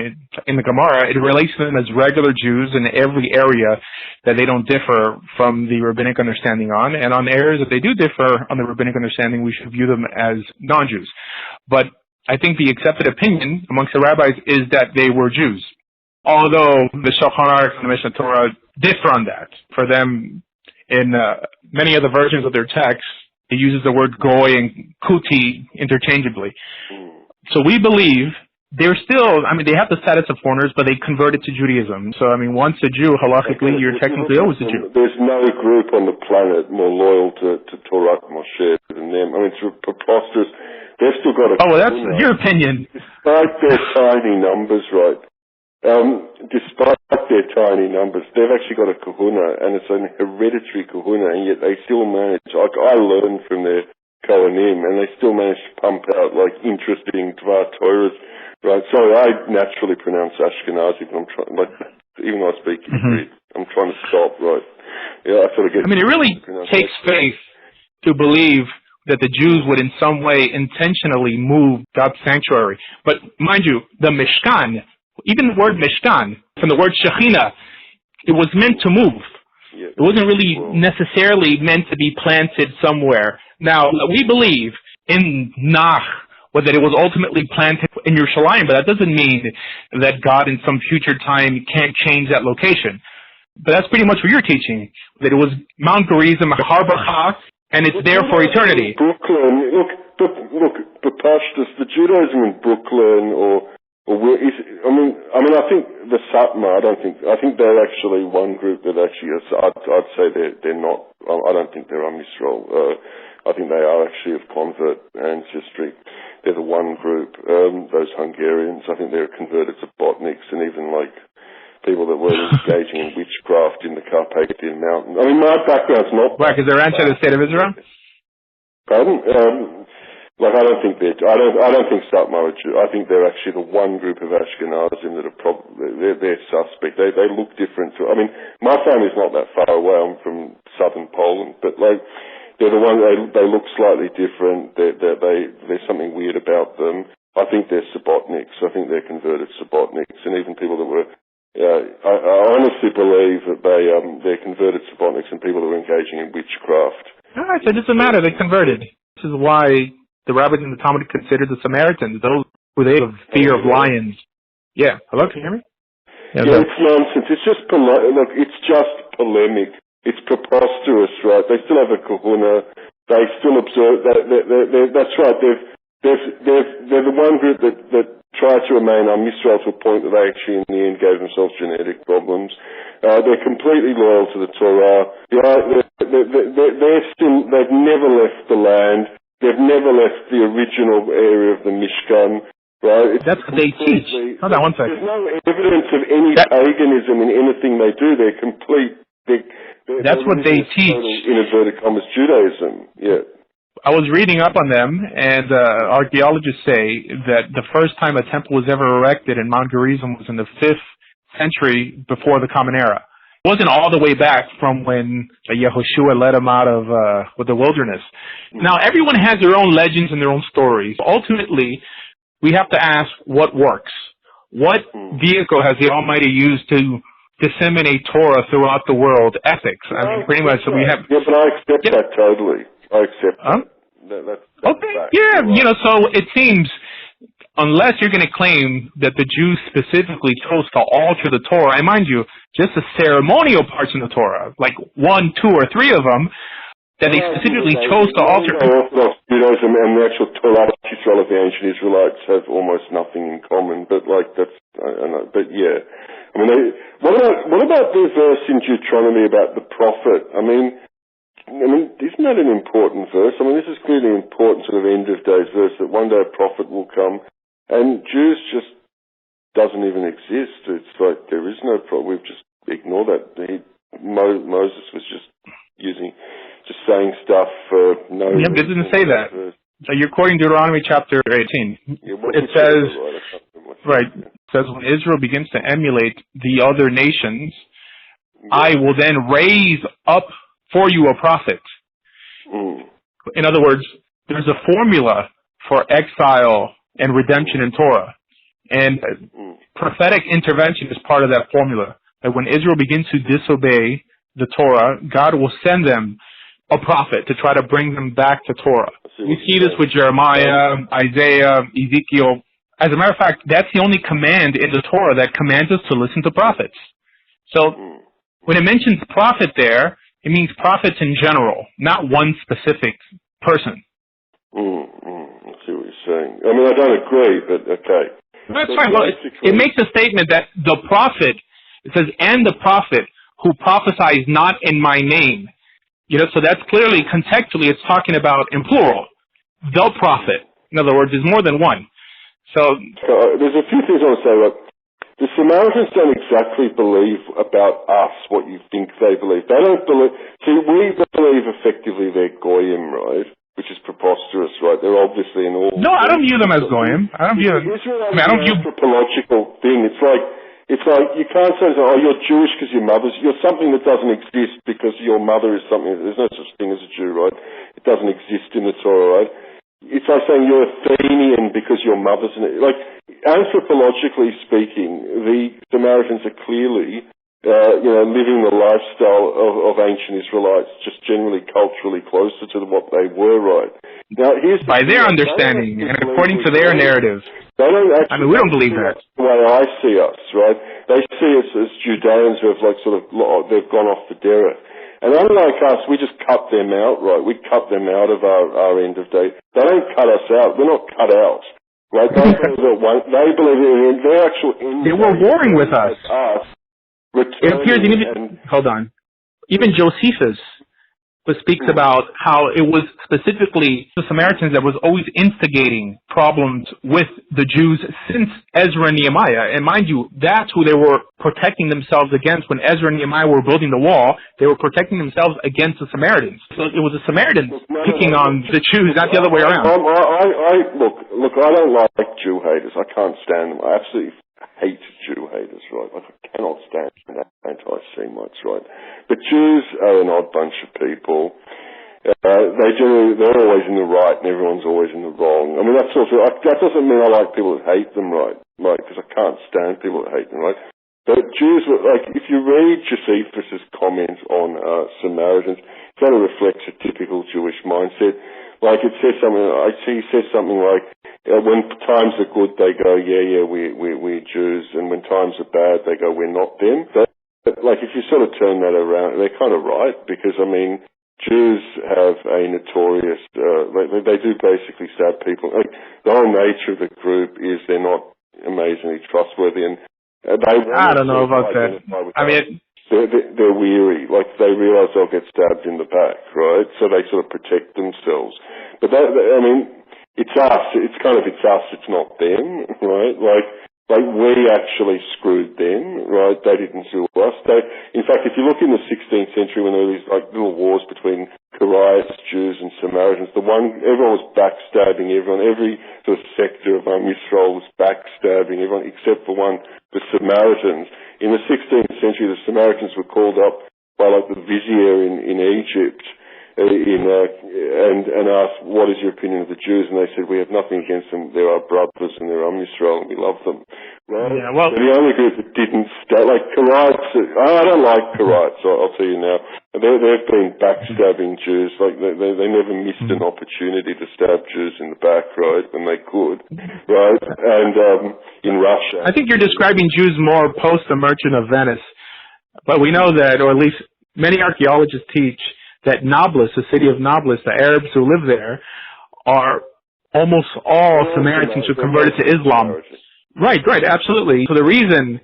in the Gemara, it relates to them as regular Jews in every area that they don't differ from the rabbinic understanding on, and on areas that they do differ on the rabbinic understanding, we should view them as non-Jews. But I think the accepted opinion amongst the rabbis is that they were Jews, although the Shulchan Aruch and the Mishnah Torah differ on that. For them, in many of the versions of their texts, it uses the word goy and kuti interchangeably. So we believe they're still, they have the status of foreigners, but they converted to Judaism. So, once a Jew, halachically, you're technically always a Jew. There's no group on the planet more loyal to Torah Moshe than them. It's preposterous. They've still got a... Oh, well, that's your opinion. Despite their tiny numbers, right? Despite their tiny numbers, they've actually got a kahuna, and it's an hereditary kahuna, and yet they still manage, I learned from their Kohanim, and they still manage to pump out, interesting Dvar Torahs, right? Sorry, I naturally pronounce Ashkenazi, but I'm trying, even though I speak Hebrew, I'm trying to stop, right? Yeah, I sort of get... it really takes faith to believe that the Jews would in some way intentionally move God's sanctuary. But mind you, the Mishkan, even the word Mishkan, from the word Shekhinah, it was meant to move. It wasn't really necessarily meant to be planted somewhere. Now, we believe in Nach, that it was ultimately planted in Yerushalayim, but that doesn't mean that God in some future time can't change that location. But that's pretty much what you're teaching, that it was Mount Gerizim, Har Bacha, and it's there for eternity. Brooklyn, look, the Pashtus, the Judaism in Brooklyn, I think the Satmar, I think they're actually one group that actually is, I'd say they're not, I don't think they're Am Yisrael. I think they are actually of convert ancestry. They're the one group, those Hungarians, I think they're converted to Botniks, and even people that were engaging in witchcraft in the Carpathian Mountains. My background's not... Why, because they're outside the state of Israel? Pardon? I don't think I don't think Satmar are Jew. I think they're actually the one group of Ashkenazim that are they're suspect. They look different. My family's not that far away. I'm from southern Poland, but they're the one. They look slightly different. There's something weird about them. I think they're Subotniks. I think they're converted Subotniks, and even people that were... I honestly believe that they're converted Subotniks and people that were engaging in witchcraft. All right, so it doesn't matter. They converted. This is why the rabbis in the Talmud considered the Samaritans, those who they have fear of lions. Yeah. Hello, can you hear me? Yeah, it's nonsense. It's just it's just polemic. It's preposterous, right? They still have a kahuna. They still observe. That's right. They're the one group that try to remain Am Yisrael to a point that they actually in the end gave themselves genetic problems. They're completely loyal to the Torah. They've never left the land. They've never left the original area of the Mishkan. Right? That's what they teach. Hold on one second. There's no evidence of any paganism in anything they do. They're complete. That's what they teach. In inverted commas, Judaism. Yeah. I was reading up on them, and archaeologists say that the first time a temple was ever erected in Mount Gerizim was in the 5th century before the Common Era. It wasn't all the way back from when Yehoshua led them out of the wilderness. Now, everyone has their own legends and their own stories. Ultimately, we have to ask what works. What vehicle has the Almighty used to disseminate Torah throughout the world? Ethics. Pretty much. So we have. Yeah, but I accept that totally. I accept that. That's okay. Yeah. Right. So it seems unless you're going to claim that the Jews specifically chose to alter the Torah, and mind you, just the ceremonial parts in the Torah, like 1, 2, or 3 of them, that they specifically chose to alter. Orthodox Judaism and the actual Torah Israel of the ancient Israelites have almost nothing in common, but like that's, but yeah. I mean, what about the verse in Deuteronomy about the prophet? I mean, isn't that an important verse? I mean, this is clearly an important sort of end of days verse that one day a prophet will come, and Jews just doesn't even exist. It's like there is no prophet. We've just ignored that. Moses was just saying stuff for no reason. It doesn't say that. So you're quoting Deuteronomy chapter 18. It says, right, it says, when Israel begins to emulate the other nations, I will then raise up for you a prophet. In other words, there's a formula for exile and redemption in Torah. And prophetic intervention is part of that formula. That when Israel begins to disobey the Torah, God will send them a prophet to try to bring them back to Torah. We see this with Jeremiah, Isaiah, Ezekiel. As a matter of fact, that's the only command in the Torah that commands us to listen to prophets. So when it mentions prophet there, it means prophets in general, not one specific person. I see what you're saying. I mean, I don't agree, but okay. That's fine. Well, it makes a statement that the prophet, it says, and the prophet who prophesies not in my name. You know, so that's clearly, contextually, it's talking about in plural, the prophet. In other words, there's more than one. So there's a few things I want to say. Like, the Samaritans don't exactly believe about us what you think they believe. They don't believe. See, we believe effectively they're goyim, right? Which is preposterous, right? They're obviously in all. No, I don't view them as goyim. I don't view them. I don't view anthropological thing. It's like you can't say, oh, you're Jewish because your mother's. You're something that doesn't exist because your mother is something. There's no such thing as a Jew, right? It doesn't exist in the Torah, right? It's like saying you're Athenian because your mother's like anthropologically speaking, the Samaritans are clearly living the lifestyle of ancient Israelites, just generally culturally closer to what they were, right? Now, here's by their understanding and according to their narrative. They don't actually, I mean, we don't believe that. The way I see us, right? They see us as Judeans who have they've gone off the derech. And unlike us, we just cut them out, right? We cut them out of our end of day. They don't cut us out. We're not cut out, right? They believe in their actual end. They were warring with us. It appears hold on. Even Josephus speaks about how it was specifically the Samaritans that was always instigating problems with the Jews since Ezra and Nehemiah. And mind you, that's who they were protecting themselves against when Ezra and Nehemiah were building the wall. They were protecting themselves against the Samaritans. So it was the Samaritans picking on the Jews, not the other way around. Look, I don't like Jew haters. I can't stand them. I absolutely hate Jew haters, right? Like, I cannot stand anti-Semites, right? But Jews are an odd bunch of people. They're always in the right and everyone's always in the wrong. I mean, that doesn't mean I like people that hate them, right? Like, because I can't stand people that hate them, right? But Jews, like, if you read Josephus' comments on Samaritans, it kind of reflects a typical Jewish mindset. Like, it says something, he says something like, when times are good, they go, we're Jews, and when times are bad, they go, we're not them. But like, if you sort of turn that around, they're kind of right, because, I mean, Jews have a notorious, they do basically stab people. Like, the whole nature of the group is they're not amazingly trustworthy, and I don't know about that. I mean, they're weary, like they realize they'll get stabbed in the back, right? So they sort of protect themselves. But I mean, it's us. It's us. It's not them, right? Like we actually screwed them, right? They didn't sue us. In fact, if you look in the 16th century when there were these like little wars between Karaites, Jews, and Samaritans, everyone was backstabbing everyone. Every sort of sector of Israel was backstabbing everyone except for one, the Samaritans. In the 16th century, the Samaritans were called up by like the vizier in Egypt and asked, what is your opinion of the Jews? And they said, we have nothing against them. They're our brothers and they're Am Yisrael and we love them. Right? Yeah, well, the only group that didn't start, like Karaite, I don't like Karaite, so I'll tell you now. They've been backstabbing Jews. Like they never missed an opportunity to stab Jews in the back, right, when they could, right? And in Russia, I think you're describing Jews more post the Merchant of Venice, but we know that, or at least many archaeologists teach that Nablus, the city of Nablus, the Arabs who live there, are almost all Samaritans who converted to Islam. Right, absolutely. So the reason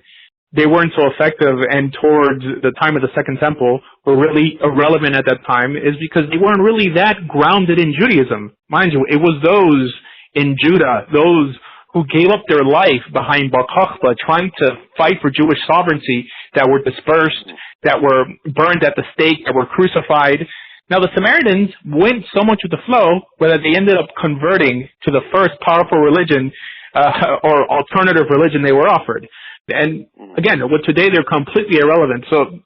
they weren't so effective and towards the time of the Second Temple were really irrelevant at that time is because they weren't really that grounded in Judaism. Mind you, it was those in Judah, those who gave up their life behind Bar Kokhba trying to fight for Jewish sovereignty that were dispersed, that were burned at the stake, that were crucified. Now the Samaritans went so much with the flow that they ended up converting to the first powerful religion or alternative religion they were offered. And again, with today they're completely irrelevant. So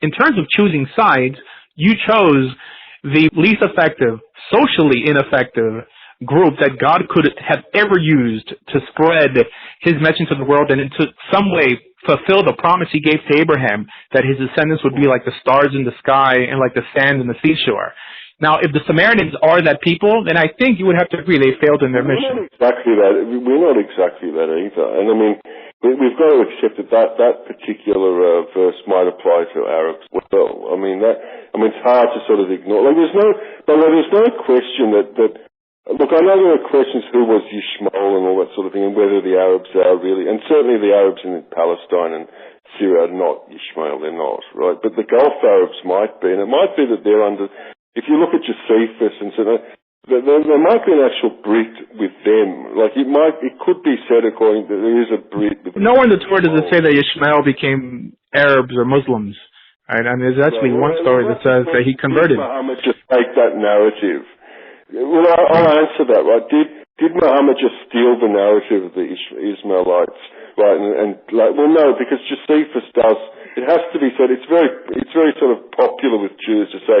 in terms of choosing sides, you chose the least effective, socially ineffective group that God could have ever used to spread his message to the world and into some way fulfill the promise he gave to Abraham that his descendants would be like the stars in the sky and like the sand in the seashore. Now, if the Samaritans are that people, then I think you would have to agree they failed in their mission. We're not exactly that either. And I mean, we've got to accept that particular verse might apply to Arabs as well. I mean, it's hard to sort of ignore. Like, there's no question that look, I know there are questions who was Yishmael and all that sort of thing, and whether the Arabs are really, and certainly the Arabs in Palestine and Syria are not Yishmael, they're not, right? But the Gulf Arabs might be, and it might be that they're under, if you look at Josephus and so on, there might be an actual Brit with them. Like, it could be said according to, there is a Brit. Nowhere in the Torah does it say that Yishmael became Arabs or Muslims. Right? And there's actually one story that says that he converted. Muhammad just take that narrative. Well, I'll answer that, right? Did Muhammad just steal the narrative of the Ismailites, right? And well, no, because Josephus does. It has to be said. It's very sort of popular with Jews to say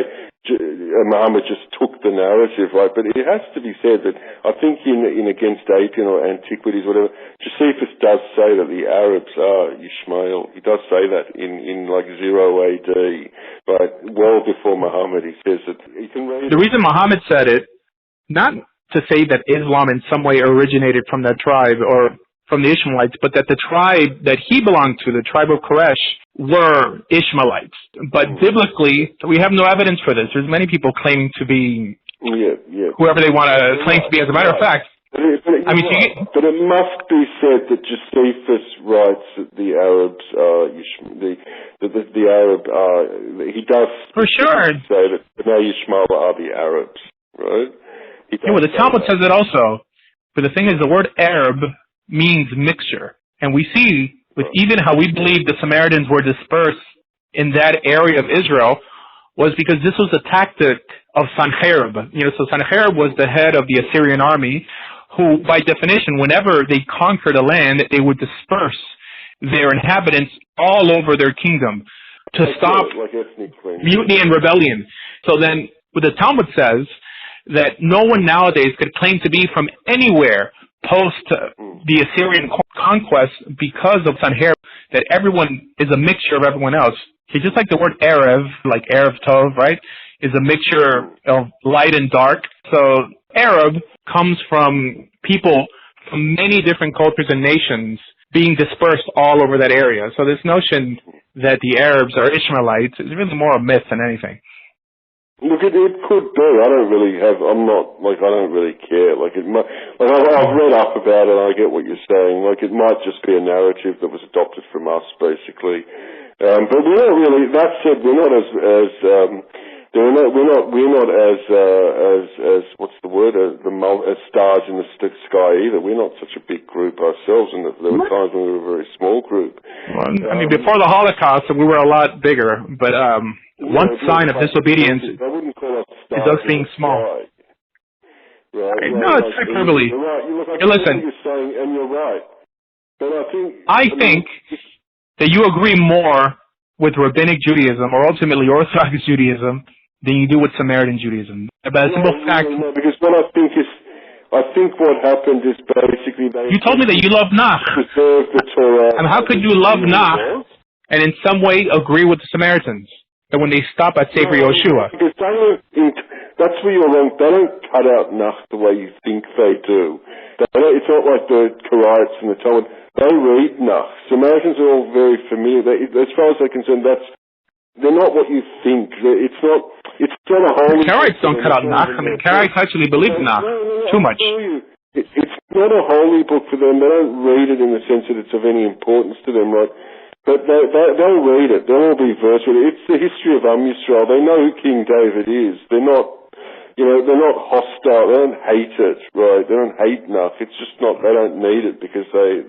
Muhammad just took the narrative, right? But it has to be said that I think in Against Apian or Antiquities, whatever, Josephus does say that the Arabs are Ishmael. He does say that in like 0 AD, right? Well before Muhammad, he says that. He can read. The reason Muhammad said it, not to say that Islam in some way originated from that tribe or from the Ishmaelites, but that the tribe that he belonged to, the tribe of Quraysh, were Ishmaelites. But biblically, we have no evidence for this. There's many people claiming to be whoever they want to claim to be. As a matter of fact, but it must be said that Josephus writes that the Arabs are the Arab he does for sure say that the Yishmael are the Arabs, right? Well, the Talmud says it also. But the thing is, the word Arab means mixture. And we see with even how we believe the Samaritans were dispersed in that area of Israel was because this was a tactic of Sanherib. So Sanherib was the head of the Assyrian army who, by definition, whenever they conquered a land, they would disperse their inhabitants all over their kingdom to stop mutiny and rebellion. So then what the Talmud says that no one nowadays could claim to be from anywhere post the Assyrian conquest because of Sanherib, that everyone is a mixture of everyone else. It's just like the word Erev, like Erev Tov, right, is a mixture of light and dark. So Arab comes from people from many different cultures and nations being dispersed all over that area. So this notion that the Arabs are Ishmaelites is really more a myth than anything. Look, it could be. I don't really care. I've read up about it and I get what you're saying. Like, it might just be a narrative that was adopted from us, basically. But we're not really, that said, we're not as what's the word, as stars in the sky either. We're not such a big group ourselves, and there were times when we were a very small group. Well, before the Holocaust, we were a lot bigger, but one sign of disobedience is us being small. Right. No, it's hyperbole. You're right. Listen, you're saying, and you're right. But I think that you agree more with Rabbinic Judaism, or ultimately Orthodox Judaism, than you do with Samaritan Judaism. By a simple fact. No, because what I think what happened is basically they... You told me that you love Nach. ...preserved the Torah... And how could you love Nach and in some way agree with the Samaritans? That when they stop at Sefer Yoshua... Because that's where you're wrong. They don't cut out Nach the way you think they do. It's not like the Karaites and the Talmud. They read Nach. Samaritans are all very familiar. As far as they're concerned, they're not what you think. It's not a holy... Karaites don't cut out Nach. I mean, Karaites actually believe Nach too much. It's not a holy book for them. They don't read it in the sense that it's of any importance to them, right? But they'll read it. They'll all be versed with it. It's the history of Yisrael. They know who King David is. They're not hostile. They don't hate it, right? They don't hate Nach. It's just not. They don't need it because they're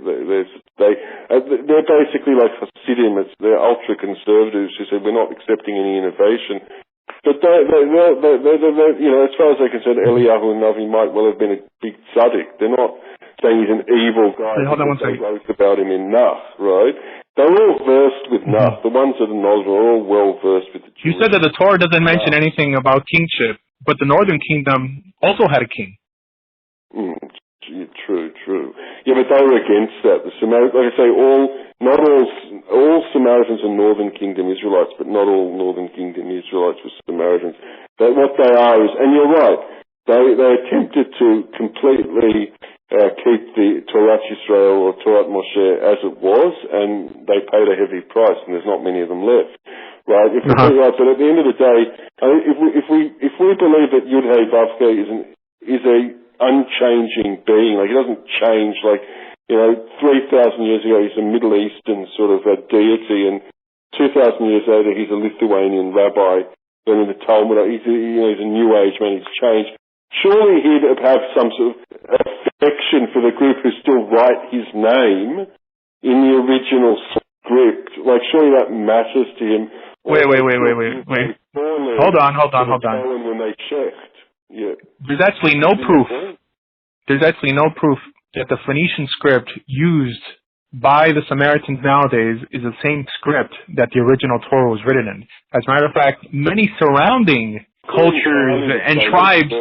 basically like Hasidim. They're ultra conservatives who say we're not accepting any innovation. But they as far as they're concerned, Eliyahu and Navi might well have been a big tzaddik. They're not saying he's an evil guy. Hold on one second. They wrote about him in Nach, right? They're all versed with Nach. The ones that are knowledgeable are all well versed with the Jewish. You said that the Torah doesn't mention anything about kingship, but the northern kingdom also had a king. True. Yeah, but they were against that. Like I say, not all Samaritans are northern kingdom Israelites, but not all northern kingdom Israelites were Samaritans. But what they are is, and you're right, they attempted to completely keep the Torah Yisrael or Torah Moshe as it was, and they paid a heavy price, and there's not many of them left. Right? But at the end of the day, if we believe that Yud-Hey Vav-He is a unchanging being, like he doesn't change, 3,000 years ago he's a Middle Eastern sort of a deity, and 2,000 years later he's a Lithuanian rabbi, then in the Talmud he's a New Age man, he's changed. Surely he'd have some sort of affection for the group who still write his name in the original script. Like, surely that matters to him. Wait. Hold on. When they checked. Yeah. There's actually no proof that the Phoenician script used by the Samaritans nowadays is the same script that the original Torah was written in. As a matter of fact, many surrounding cultures and tribes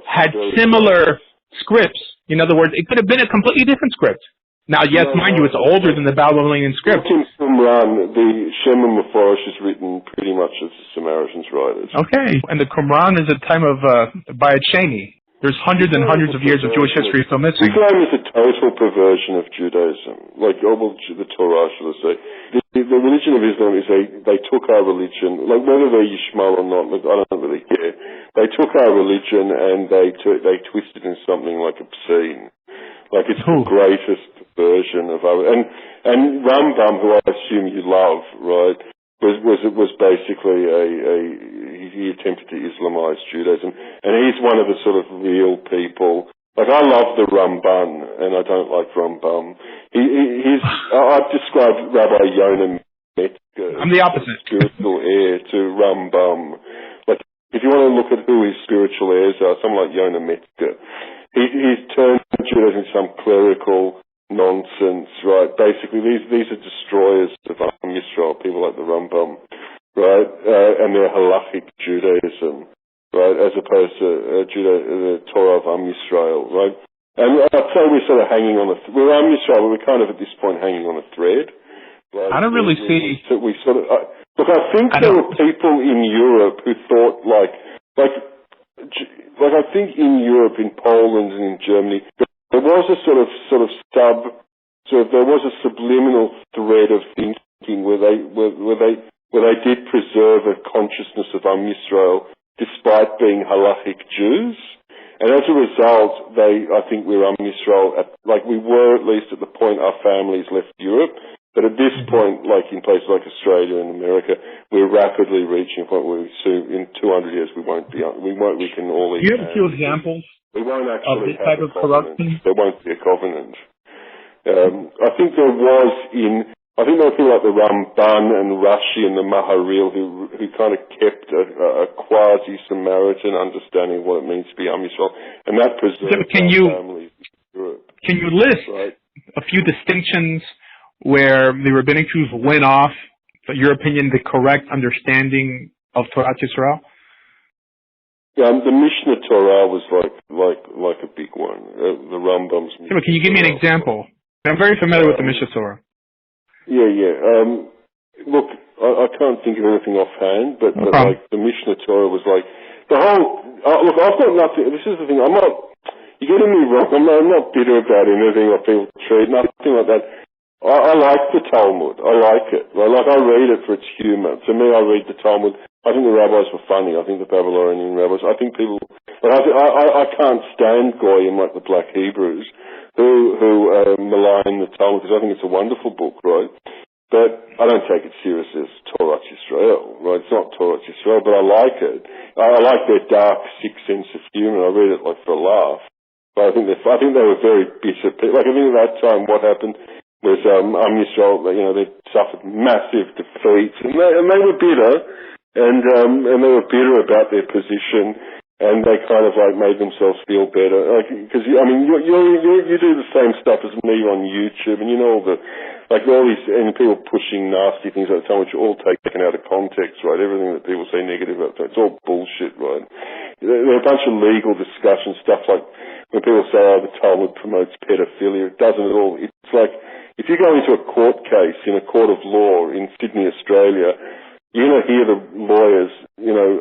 had similar scripts. In other words, it could have been a completely different script. Now, yes, mind you, it's older than the Babylonian script. In Qumran, the Shem Mephorash is written pretty much as the Samaritans writers. Okay, and the Qumran is a time of Bayat Sheni. There's hundreds and hundreds of years of Jewish history still missing. Islam is a total perversion of Judaism. The Torah, shall I say. The religion of Islam is they took our religion, like whether they're Yishmael or not, I don't really care. They took our religion and they twisted in something like obscene. Like it's the greatest version of our... And Rambam, who I assume you love, right, was basically he attempted to Islamize Judaism, and he's one of the sort of real people. Like I love the Ramban, and I don't like Rambam. I've described Rabbi Yonah Metzger. I'm the opposite. Spiritual heir to Rambam. Like if you want to look at who his spiritual heirs are, someone like Yonah Metzger, he's turned Judaism into some clerical nonsense, right? Basically, these are destroyers of Yisrael, people like the Rambam, right? And their halachic Judaism, right? As opposed to the Torah of Yisrael, right? And I'd say we're sort of hanging on we're Yisrael, but we're kind of at this point hanging on a thread. Right? I don't really see. We sort of look. I think there were people in Europe who thought like I think in Europe, in Poland and in Germany, there was a there was a subliminal thread of thinking where they did preserve a consciousness of Yisrael despite being halachic Jews, and as a result, I think we're Yisrael we were at least at the point our families left Europe. But at this point, like in places like Australia and America, we're rapidly reaching a point where in 200 years we can all eat. Do you have a few examples of this type of corruption? There won't be a covenant. I think there were people like the Ramban and Rashi and the Maharil who kind of kept a quasi-Samaritan understanding of what it means to be Yisrael, and that preserved families in Europe. Can you list a few distinctions where the rabbinic Jews went off, in your opinion, the correct understanding of Torah Yisrael? The Mishnah Torah was like a big one. The Rambam's. Can you give me an example? I'm very familiar with the Mishnah Torah. Yeah. Look, I can't think of anything offhand, but like the Mishnah Torah was like the whole. Look, I've got nothing. This is the thing. I'm not. You're getting me wrong. I'm not bitter about anything or people treat nothing like that. I like the Talmud. I like it. Like I read it for its humour. To me, I read the Talmud. I think the rabbis were funny. I think the Babylonian rabbis. I think people. But I can't stand goyim like the Black Hebrews who malign the Talmud because I think it's a wonderful book, right? But I don't take it seriously as Torah Yisrael, right? It's not Torah Yisrael, but I like it. I like their dark, sick sense of humour. I read it like for a laugh. But I think they were very bitter people. Like I think at that time, what happened was Yisrael, they suffered massive defeats, and they were bitter, and they were bitter about their position, and they kind of like made themselves feel better. Like because you do the same stuff as me on YouTube, and you know all these and people pushing nasty things at the time, which are all taken out of context, right? Everything that people say negative about it's all bullshit, right? There are a bunch of legal discussion stuff like when people say, the Talmud promotes pedophilia. It doesn't at all. It's like if you go into a court case in a court of law in Sydney, Australia, you're going to hear the lawyers,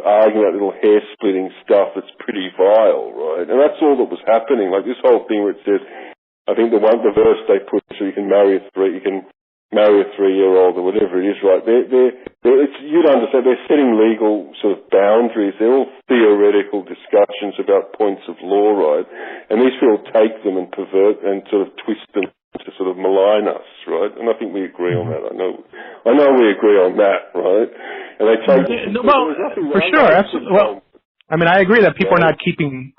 arguing that little hair-splitting stuff that's pretty vile, right? And that's all that was happening. Like this whole thing where it says, I think the verse they put so you can marry a 3-year-old or whatever it is, right? You'd understand they're setting legal sort of boundaries. They're all theoretical discussions about points of law, right? And these people take them and pervert and sort of twist them to sort of malign us, right? And I think we agree on that. I know we agree on that, right? And they take for sure, absolutely. Well, I mean, I agree that people are not keeping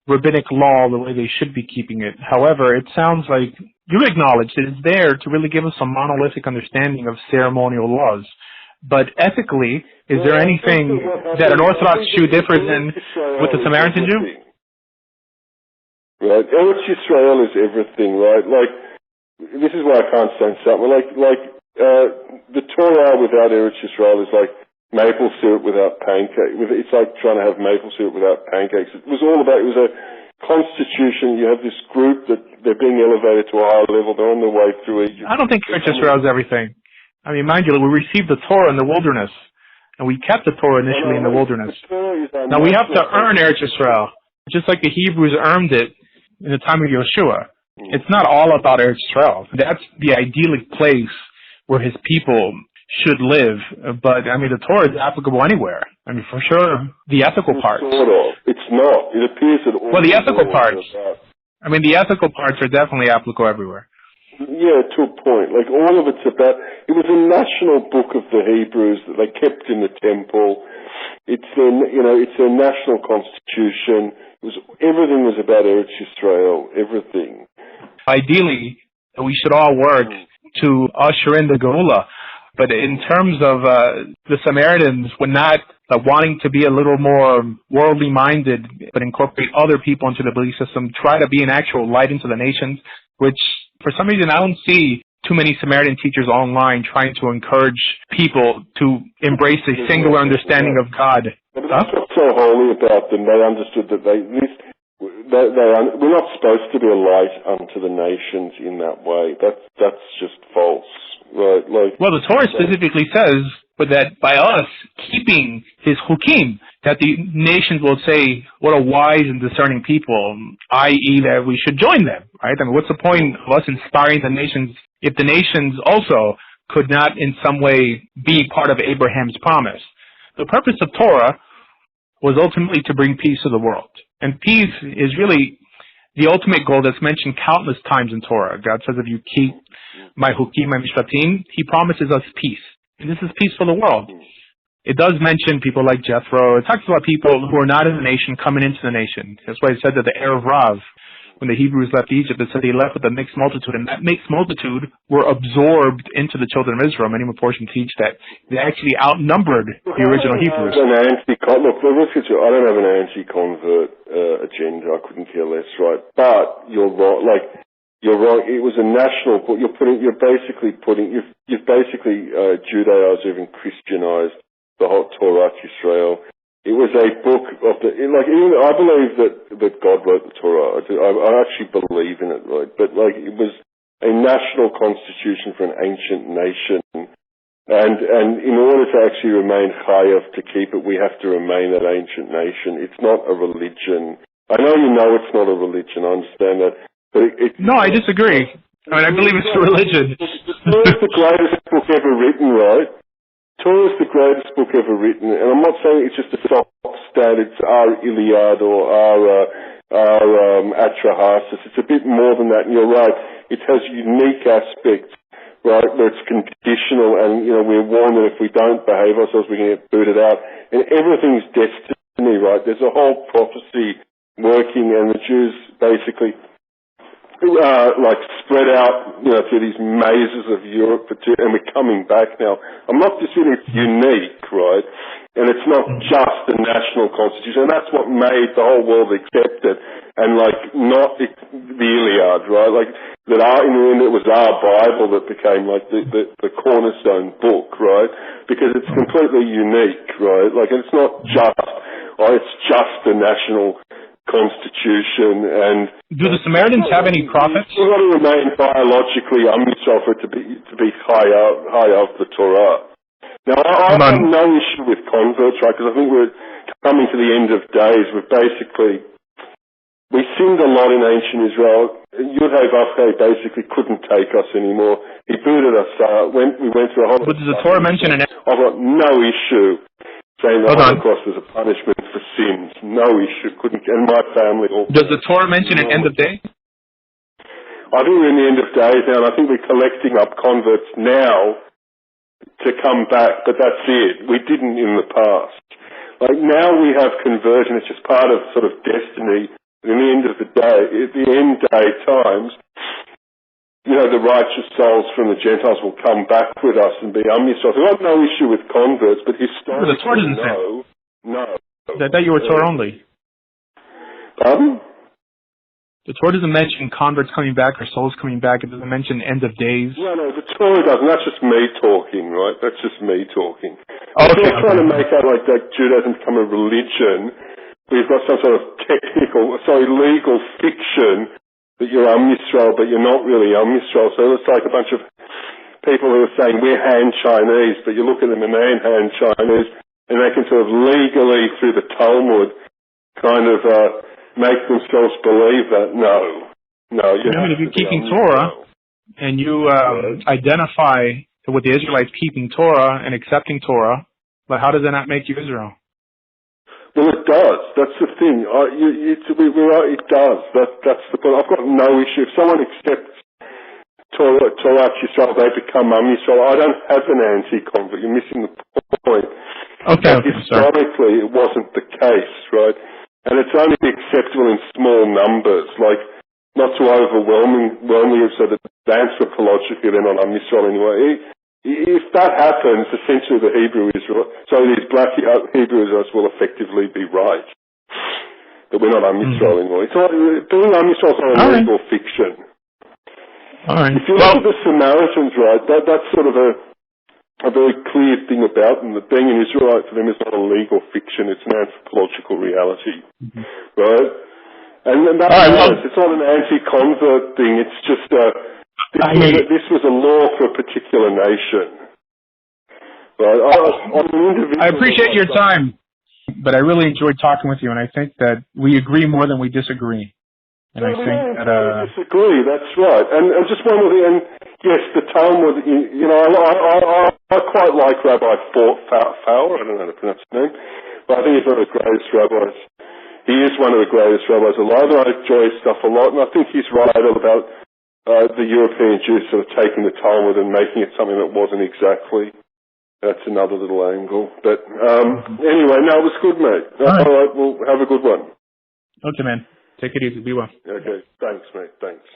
rabbinic law the way they should be keeping it. However, it sounds like you acknowledge that it's there to really give us a monolithic understanding of ceremonial laws. But ethically, is there anything that an Orthodox Jew differs in with the Samaritan Jew? Right, Eretz Yisrael is everything, right? Like, this is why I can't stand something. The Torah without Eretz Yisrael is like maple syrup without pancakes. It's like trying to have maple syrup without pancakes. It was a constitution. You have this group that they're being elevated to a higher level. They're on their way through Egypt. I don't think Eretz Yisrael is everything. I mean, mind you, we received the Torah in the wilderness, and we kept the Torah initially in the wilderness. Now we have to earn Eretz Yisrael, just like the Hebrews earned it in the time of Yeshua. It's not all about Eretz Yisrael. That's the idyllic place where his people should live. But, I mean, the Torah is applicable anywhere. I mean, for sure, the ethical parts. It's not. It appears that all the ethical parts. I mean, the ethical parts are definitely applicable everywhere. Yeah, to a point. Like, all of it's about... It was a national book of the Hebrews that they kept in the temple. It's their national constitution. Everything was about Eretz Yisrael. Everything. Ideally, we should all work to usher in the Geula. But in terms of the Samaritans, were not wanting to be a little more worldly minded, but incorporate other people into the belief system, try to be an actual light into the nations, which for some reason I don't see too many Samaritan teachers online trying to encourage people to embrace a singular understanding of God. But that's what's so holy about them. They understood that we're not supposed to be a light unto the nations in that way. That's just false. Right, well, the Torah specifically says that by us keeping his hukim, that the nations will say, what a wise and discerning people, i.e. that we should join them, right? I mean, what's the point of us inspiring the nations if the nations also could not in some way be part of Abraham's promise? The purpose of Torah was ultimately to bring peace to the world. And peace is really the ultimate goal that's mentioned countless times in Torah. God says, if you keep my hukim, my mishpatim, he promises us peace. And this is peace for the world. It does mention people like Jethro. It talks about people who are not in the nation coming into the nation. That's why it said that the Erev Rav, when the Hebrews left Egypt, it said they left with a mixed multitude, and that mixed multitude were absorbed into the children of Israel. Many portions teach that they actually outnumbered the original Hebrews. Look, I don't have an anti-convert agenda. I couldn't care less, right? But you're right. You're right. It was a national book. You've basically Judaized or even Christianized the whole Torah Yisrael. It was a book of even I believe that God wrote the Torah. I actually believe in it, right? But it was a national constitution for an ancient nation. And in order to actually remain chayav, to keep it, we have to remain that ancient nation. It's not a religion. I know you know it's not a religion. I understand that. But no, I disagree. I believe it's a religion. Torah's the greatest book ever written, right? Torah's the greatest book ever written. And I'm not saying it's just a soft standard. It's our Iliad or our Atrahasis. It's a bit more than that. And you're right. It has unique aspects. Right, where it's conditional, and we're warned that if we don't behave ourselves, we can get booted out, and everything's destiny. Right, there's a whole prophecy working, and the Jews basically spread out, through these mazes of Europe, and we're coming back now. I'm not just saying it's unique, right, and it's not just a national constitution, and that's what made the whole world accept it, and not the Iliad, right, that in the end it was our Bible that became the cornerstone book, right? Because it's completely unique, right? It's not it's just a national constitution. And do the Samaritans have any prophets? We've got to remain biologically Yisrael for it to be high of the Torah. Now I have no issue with converts, right? Because I think we're coming to the end of days. We sinned a lot in ancient Israel. Yudhei Vavchei basically couldn't take us anymore. He booted us out. We went through a whole... But does the Torah mention I've got no issue saying the Holocaust was a punishment for sins. No issue. And my family also. Does the Torah mention an end of day? I think we're in the end of days now, and I think we're collecting up converts now to come back, but that's it. We didn't in the past. Now we have conversion. It's just part of sort of destiny. In the end of the day, at the end day times, the righteous souls from the Gentiles will come back with us and be Yisrael. So I have no issue with converts, but historically, the Torah doesn't no. I thought you were Torah only. Pardon? The Torah doesn't mention converts coming back or souls coming back. It doesn't mention end of days. No, the Torah doesn't. That's just me talking, right? That's just me talking. Okay. They're trying to make out that Judaism become a religion. We've got some sort of legal fiction that you're Yisrael, but you're not really Yisrael. So it's like a bunch of people who are saying we're Han Chinese, but you look at them and they ain't Han Chinese, and they can sort of legally, through the Talmud, kind of make themselves believe that. No. If you're keeping Torah, and you identify with the Israelites keeping Torah and accepting Torah, but how does that not make you Israel? Well, it does. That's the thing. It does. That's the point. I've got no issue. If someone accepts Torah Yisrael, they become Yisrael. I don't have an anti-convert. You're missing the point. Okay. Historically, it wasn't the case, right? And it's only acceptable in small numbers, not too overwhelming, so that anthropologically they're not Yisrael anyway. If that happens, essentially these black Hebrew Israelites will effectively be right. That we're not Yisrael anymore. Being Yisrael is not a legal fiction. All right. If you look at the Samaritans, right, that's sort of a very clear thing about them, that being an Israelite for them is not a legal fiction, it's an anthropological reality. Right? And it's not an anti-convert thing, it's just this was a law for a particular nation. Right? I appreciate your time, but I really enjoyed talking with you, and I think that we agree more than we disagree. And I think that we disagree. That's right. And just one more thing. And yes, the Talmud. I quite like Rabbi Fowler. I don't know how to pronounce his name, but I think he's one of the greatest rabbis. He is one of the greatest rabbis alive, and I enjoy his stuff a lot. And I think he's right about the European Jews sort of taking the Talmud and making it something that wasn't exactly. That's another little angle. But anyway, no, it was good, mate. All right, well, have a good one. Okay, man. Take it easy. Be well. Okay, thanks, mate. Thanks.